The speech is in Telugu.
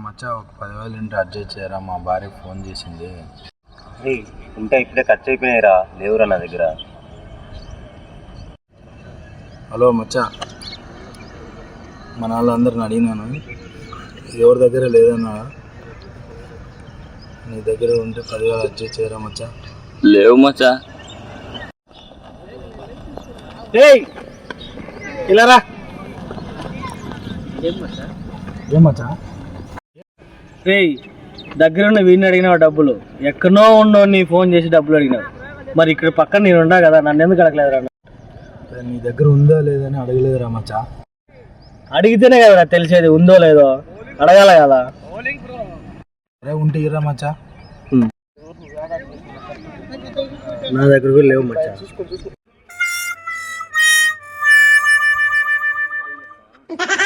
మచ్చా ఒక 10,000 ఇంటి అడ్జస్ట్ చేయరా, మా భార్యకి ఫోన్ చేసింది. ఉంటే ఇప్పుడే ఖర్చు అయిపోయినాయిరా, లేవురా నా దగ్గర. హలో మచ్చా, మన వాళ్ళందరిని అడిగినాను, ఎవరి దగ్గర లేదన్నా. నీ దగ్గర ఉంటే 10,000 అడ్జస్ట్ చేయరా మచ్చా. లేవు మచ్చా. ఇలారా. ఏం మచ్చా? రేయ్, దగ్గరున్న వీడిని అడిగినావు డబ్బులు, ఎక్కడో ఉండో నీ ఫోన్ చేసి డబ్బులు అడిగినావు. మరి ఇక్కడ పక్కన నేను ఉండా కదా, నన్ను ఎందుకు అడగలేదురా? నీ దగ్గర ఉందా లేదని అడగలేదురా మచ్చా. అడిగితేనే కదరా తెలిసేది ఉందో లేదో, అడగాల కదా. అరే ఉంటే ఇరా మచ్చా. నా దగ్గర కూడా లేవు మచ్చా. Ha ha ha!